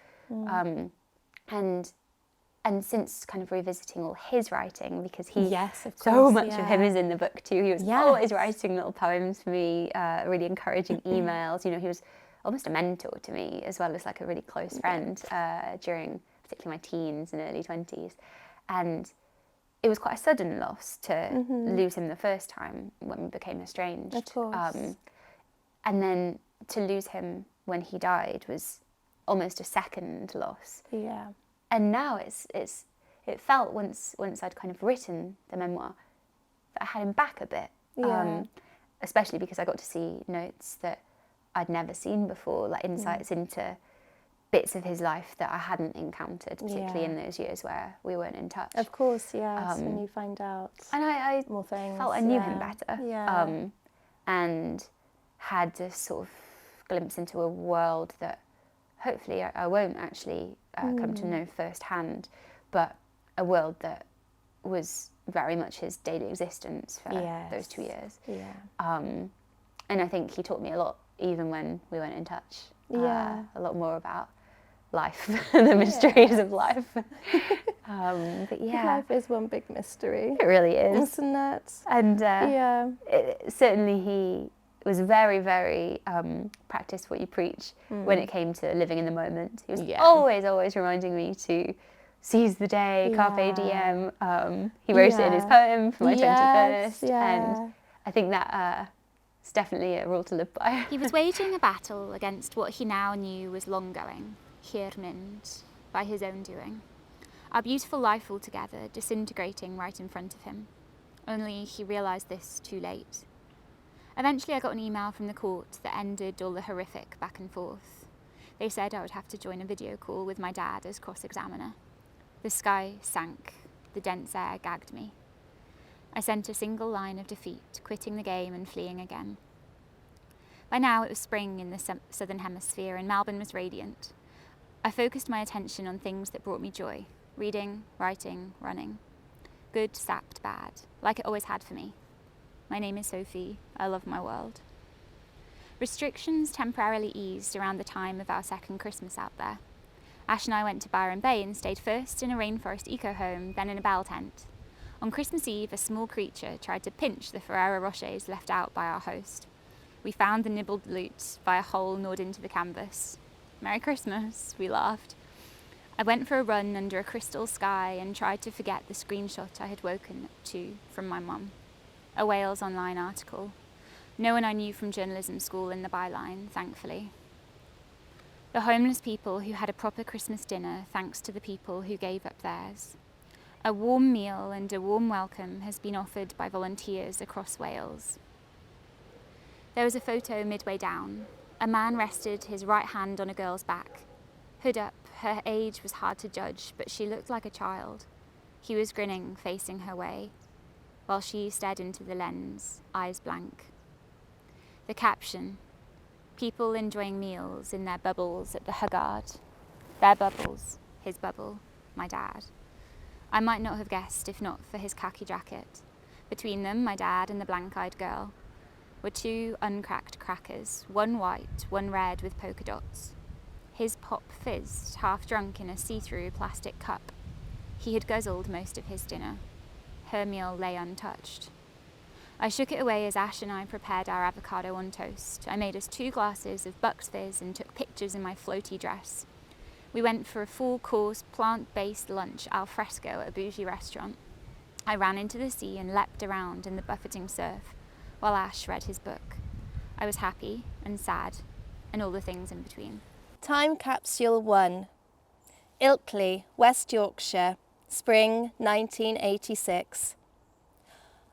And since kind of revisiting all his writing, because he, Yes, of so course, much of him is in the book too. He was Yes. always writing little poems for me, really encouraging emails. You know, he was almost a mentor to me, as well as like a really close friend during particularly my teens and early 20s. And it was quite a sudden loss to lose him the first time when we became estranged. Of course. And then to lose him when he died was almost a second loss. Yeah. And now it felt once I'd kind of written the memoir that I had him back a bit. Yeah. Especially because I got to see notes that I'd never seen before, like insights into bits of his life that I hadn't encountered, particularly in those years where we weren't in touch. Of course, yes, when you find out And I more things. felt I knew him better. Yeah. And had this sort of glimpse into a world that hopefully I won't actually come to know firsthand, but a world that was very much his daily existence for those 2 years. Yeah. And I think he taught me a lot, even when we weren't in touch. Yeah. A lot more about life, the mysteries of life. But yeah, Life is one big mystery, it really is. isn't it? And Yeah. certainly he was very, very practice what you preach when it came to living in the moment. He was always reminding me to seize the day, carpe diem. He wrote it in his poem for my 21st, and I think that is definitely a rule to live by. He was waging a battle against what he now knew was long going, Hirmund, by his own doing. Our beautiful life altogether disintegrating right in front of him. Only he realised this too late. Eventually I got an email from the court that ended all the horrific back and forth. They said I would have to join a video call with my dad as cross-examiner. The sky sank, the dense air gagged me. I sent a single line of defeat, quitting the game and fleeing again. By now it was spring in the southern hemisphere and Melbourne was radiant. I focused my attention on things that brought me joy, reading, writing, running. Good sapped bad, like it always had for me. My name is Sophie, I love my world. Restrictions temporarily eased around the time of our second Christmas out there. Ash and I went to Byron Bay and stayed first in a rainforest eco-home, then in a bell tent. On Christmas Eve, a small creature tried to pinch the Ferrero Rochers left out by our host. We found the nibbled loot by a hole gnawed into the canvas. Merry Christmas, we laughed. I went for a run under a crystal sky and tried to forget the screenshot I had woken to from my mum. A Wales Online article. No one I knew from journalism school in the byline, thankfully. The homeless people who had a proper Christmas dinner thanks to the people who gave up theirs. A warm meal and a warm welcome has been offered by volunteers across Wales. There was a photo midway down. A man rested his right hand on a girl's back. Hood up, her age was hard to judge, but she looked like a child. He was grinning, facing her way, while she stared into the lens, eyes blank. The caption: people enjoying meals in their bubbles at the Huggard. Their bubbles, his bubble, my dad. I might not have guessed if not for his khaki jacket. Between them, my dad and the blank-eyed girl, were two uncracked crackers, one white, one red with polka dots. His pop fizzed, half drunk in a see-through plastic cup. He had guzzled most of his dinner. Her meal lay untouched. I shook it away as Ash and I prepared our avocado on toast. I made us 2 glasses of Bucks Fizz and took pictures in my floaty dress. We went for a full-course, plant-based lunch al fresco at a bougie restaurant. I ran into the sea and leapt around in the buffeting surf, while Ash read his book. I was happy and sad, and all the things in between. Time Capsule 1. Ilkley, West Yorkshire, Spring 1986.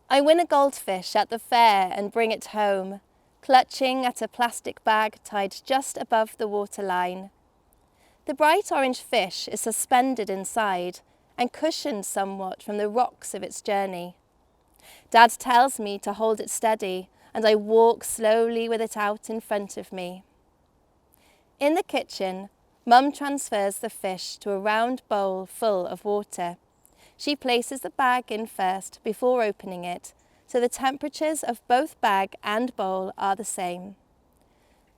I win a goldfish at the fair and bring it home, clutching at a plastic bag tied just above the waterline. The bright orange fish is suspended inside and cushioned somewhat from the rocks of its journey. Dad tells me to hold it steady, and I walk slowly with it out in front of me. In the kitchen, Mum transfers the fish to a round bowl full of water. She places the bag in first before opening it, so the temperatures of both bag and bowl are the same.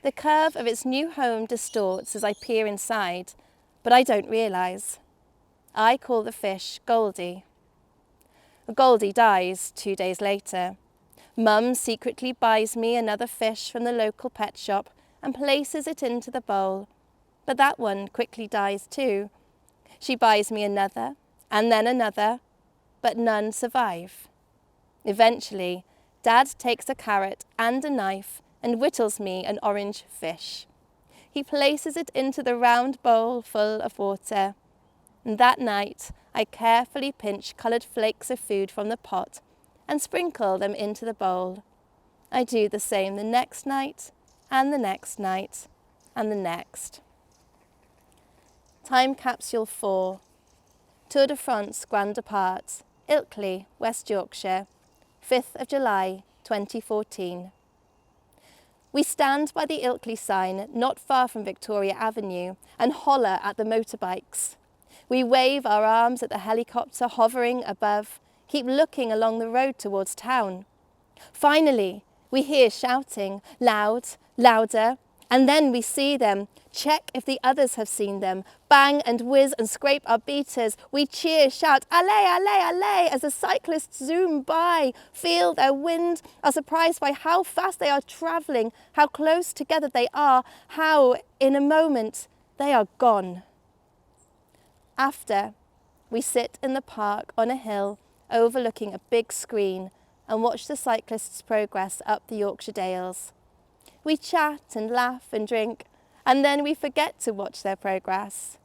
The curve of its new home distorts as I peer inside, but I don't realise. I call the fish Goldie. Goldie dies 2 days later. Mum secretly buys me another fish from the local pet shop and places it into the bowl, but that one quickly dies too. She buys me another, and then another, but none survive. Eventually, Dad takes a carrot and a knife and whittles me an orange fish. He places it into the round bowl full of water, and that night I carefully pinch coloured flakes of food from the pot and sprinkle them into the bowl. I do the same the next night, and the next night, and the next. Time Capsule 4. Tour de France Grand Depart, Ilkley, West Yorkshire, 5th of July 2014. We stand by the Ilkley sign not far from Victoria Avenue and holler at the motorbikes. We wave our arms at the helicopter hovering above, keep looking along the road towards town. Finally, we hear shouting, loud, louder, and then we see them, check if the others have seen them, bang and whiz and scrape our beaters. We cheer, shout, allez, allez, allez, as the cyclists zoom by, feel their wind, are surprised by how fast they are travelling, how close together they are, how, in a moment, they are gone. After, we sit in the park on a hill overlooking a big screen and watch the cyclists progress up the Yorkshire Dales. We chat and laugh and drink, and then we forget to watch their progress.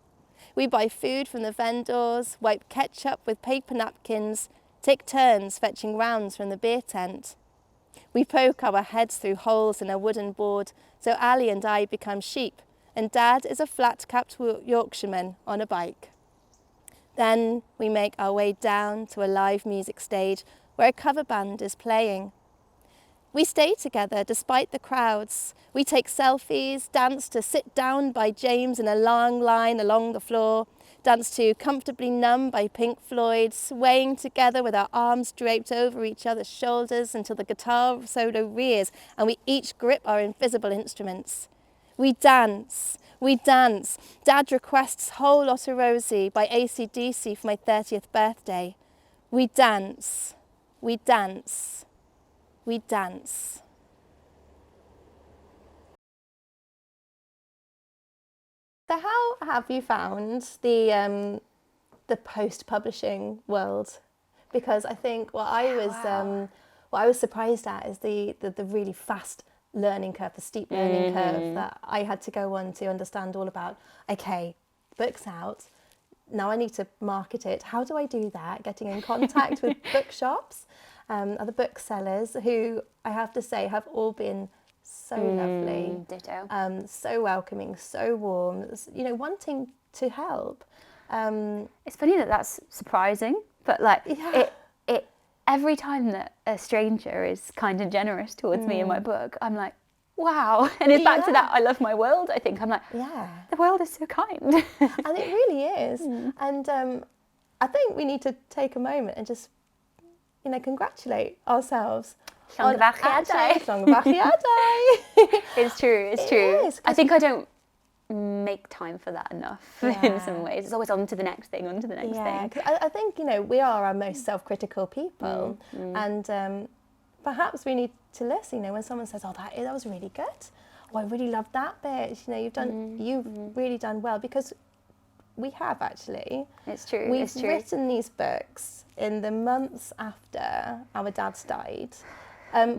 We buy food from the vendors, wipe ketchup with paper napkins, take turns fetching rounds from the beer tent. We poke our heads through holes in a wooden board, so Ali and I become sheep, and Dad is a flat-capped Yorkshireman on a bike. Then we make our way down to a live music stage where a cover band is playing. We stay together despite the crowds. We take selfies, dance to Sit Down by James in a long line along the floor, dance to Comfortably Numb by Pink Floyd, swaying together with our arms draped over each other's shoulders until the guitar solo rears and we each grip our invisible instruments. We dance. We dance. Dad requests Whole Lotta Rosie by AC/DC for my 30th birthday. We dance. We dance. We dance. So how have you found the post-publishing world? Because I think what I was surprised at is the really fast learning curve, the steep learning curve that I had to go on to understand all about, okay, book's out, now I need to market it. How do I do that? Getting in contact with bookshops, other booksellers who I have to say have all been so lovely. Ditto. So welcoming, so warm, you know, wanting to help. It's funny that that's surprising, but like it every time that a stranger is kind and generous towards me in my book, I'm like, wow. And it's back to that I love my world, I think. I'm like, the world is so kind. And it really is. And I think we need to take a moment and just, you know, congratulate ourselves. Llongyfarchiadau. Llongyfarchiadau. It's true, it's true. I think I don't make time for that enough in some ways. It's always on to the next thing, on to the next thing. 'Cause I think, you know, we are our most self-critical people. And perhaps we need to listen, you know, when someone says, oh, that was really good. Oh, I really loved that bit. You know, you've really done well, because we have actually. It's true, We've written these books in the months after our dads died,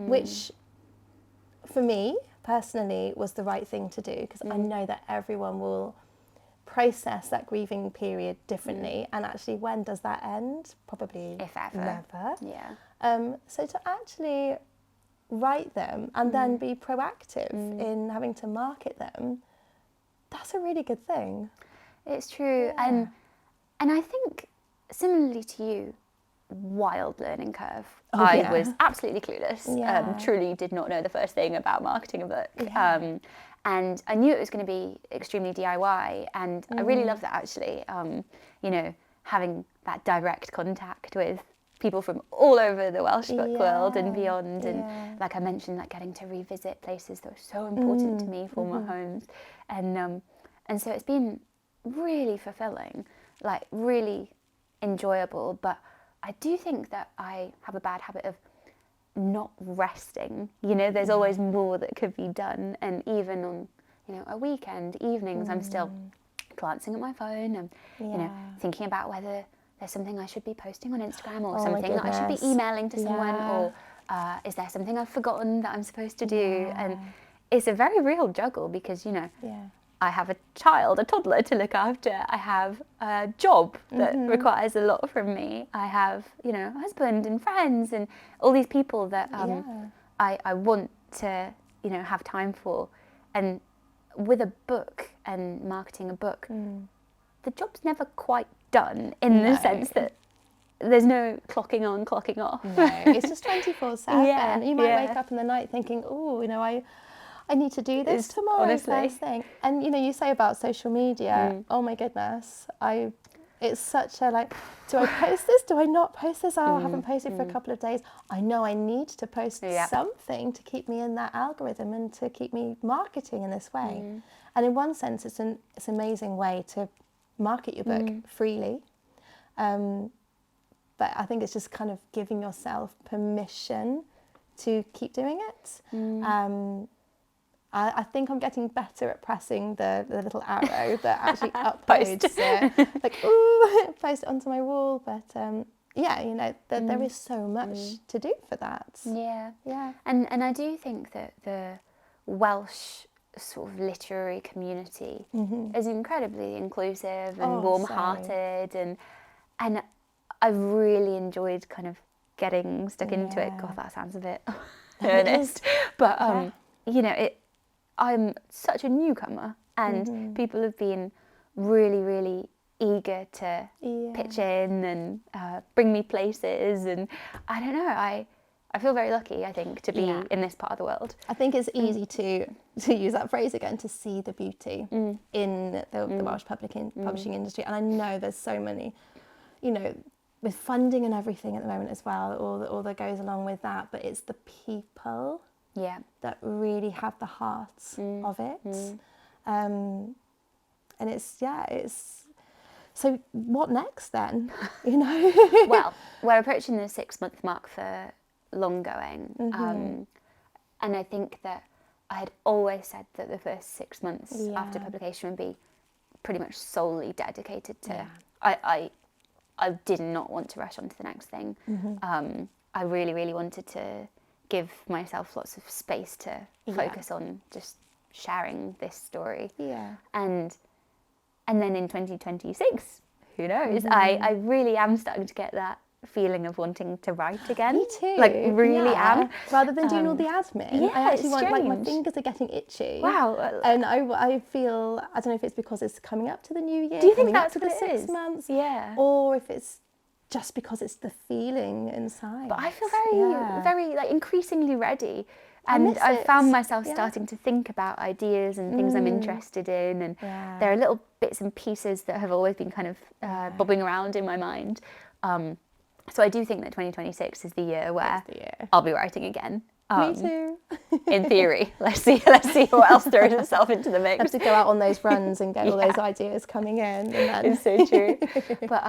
which for me personally was the right thing to do, because I know that everyone will process that grieving period differently. And actually, when does that end? Probably if ever. Never. Yeah. So to actually write them and then be proactive in having to market them, that's a really good thing. It's true. And I think, similarly to you, wild learning curve. I was absolutely clueless. Truly did not know the first thing about marketing a book. And I knew it was going to be extremely DIY, and I really love that actually. You know, having that direct contact with people from all over the Welsh book world and beyond, and like I mentioned, like getting to revisit places that were so important to me, former homes, and so it's been really fulfilling, like really enjoyable. But I do think that I have a bad habit of not resting. You know, there's always more that could be done, and even on, you know, a weekend evenings, I'm still glancing at my phone and you know, thinking about whether there's something I should be posting on Instagram, or something that I should be emailing to someone, or is there something I've forgotten that I'm supposed to do? And it's a very real juggle, because, you know, I have a child, a toddler to look after. I have a job that requires a lot from me. I have, you know, a husband and friends and all these people that I want to, you know, have time for. And with a book and marketing a book, the job's never quite done in the sense that there's no clocking on, clocking off. No, it's just 24/7. You might wake up in the night thinking, oh, you know, I need to do this tomorrow, honestly. first thing. And, you know, you say about social media, oh my goodness, it's such a, like, do I post this? Do I not post this? Oh, I haven't posted for a couple of days. I know I need to post something to keep me in that algorithm and to keep me marketing in this way. And in one sense, it's an amazing way to market your book freely. But I think it's just kind of giving yourself permission to keep doing it. I think I'm getting better at pressing the little arrow that actually uploads it. Like, ooh, post it onto my wall. But yeah, you know, there is so much to do for that. Yeah. And I do think that the Welsh sort of literary community is incredibly inclusive and warm-hearted, and I've really enjoyed kind of getting stuck into it. God, that sounds a bit earnest, but you know, I'm such a newcomer, and people have been really, really eager to pitch in and bring me places, and I don't know, I feel very lucky, I think, to be in this part of the world. I think it's easy to use that phrase again, to see the beauty in the Welsh publishing industry. And I know there's so many, you know, with funding and everything at the moment as well, all that goes along with that, but it's the people that really have the heart of it. And it's so what next then? You know? Well, we're approaching the 6-month mark for long going. And I think that I had always said that the first 6 months after publication would be pretty much solely dedicated to, I did not want to rush on to the next thing. I really, really wanted to give myself lots of space to focus on just sharing this story. Yeah. And then in 2026, who knows? I really am starting to get that feeling of wanting to write again. Me too. Like, really am. Rather than doing all the admin, yeah, I actually it's want, like, my strange. fingers are getting itchy. Wow. And I feel, I don't know if it's because it's coming up to the new year. Do you think coming up that's to what the it 6 is? months? Yeah. Or if it's just because it's the feeling inside. But I feel very like increasingly ready. And miss I've it. found myself Yeah. starting to think about ideas and things I'm interested in. And there are little bits and pieces that have always been kind of bobbing around in my mind. So I do think that 2026 is the year where I'll be writing again. Me too. In theory. Let's see what else throws itself into the mix. Have to go out on those runs and get all those ideas coming in. And then... It's so true. But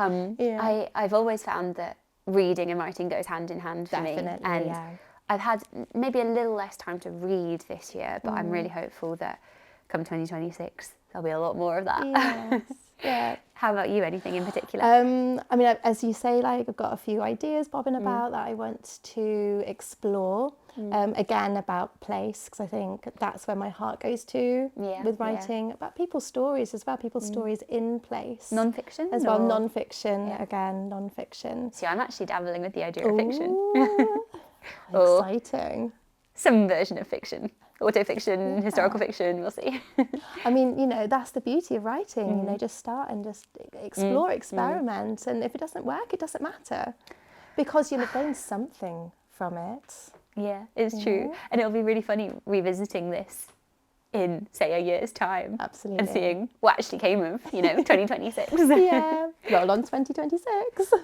I've always found that reading and writing goes hand in hand for me. And I've had maybe a little less time to read this year, but I'm really hopeful that come 2026 there'll be a lot more of that. Yes. Yeah. How about you? Anything in particular? I mean, as you say, like, I've got a few ideas bobbing about that I want to explore. Again, about place, because I think that's where my heart goes to with writing. About people's stories as well, people's stories in place. Non-fiction? As well, non-fiction, again, non-fiction. See, I'm actually dabbling with the idea of fiction. Exciting. Some version of fiction. Auto-fiction, historical fiction, we'll see. I mean, you know, that's the beauty of writing, you know, just start and just explore, experiment. And if it doesn't work, it doesn't matter. Because you'll have gained something from it. Yeah, it's true. And it'll be really funny revisiting this in, say, a year's time. Absolutely. And seeing what actually came of, 2026. Yeah. Roll on 2026.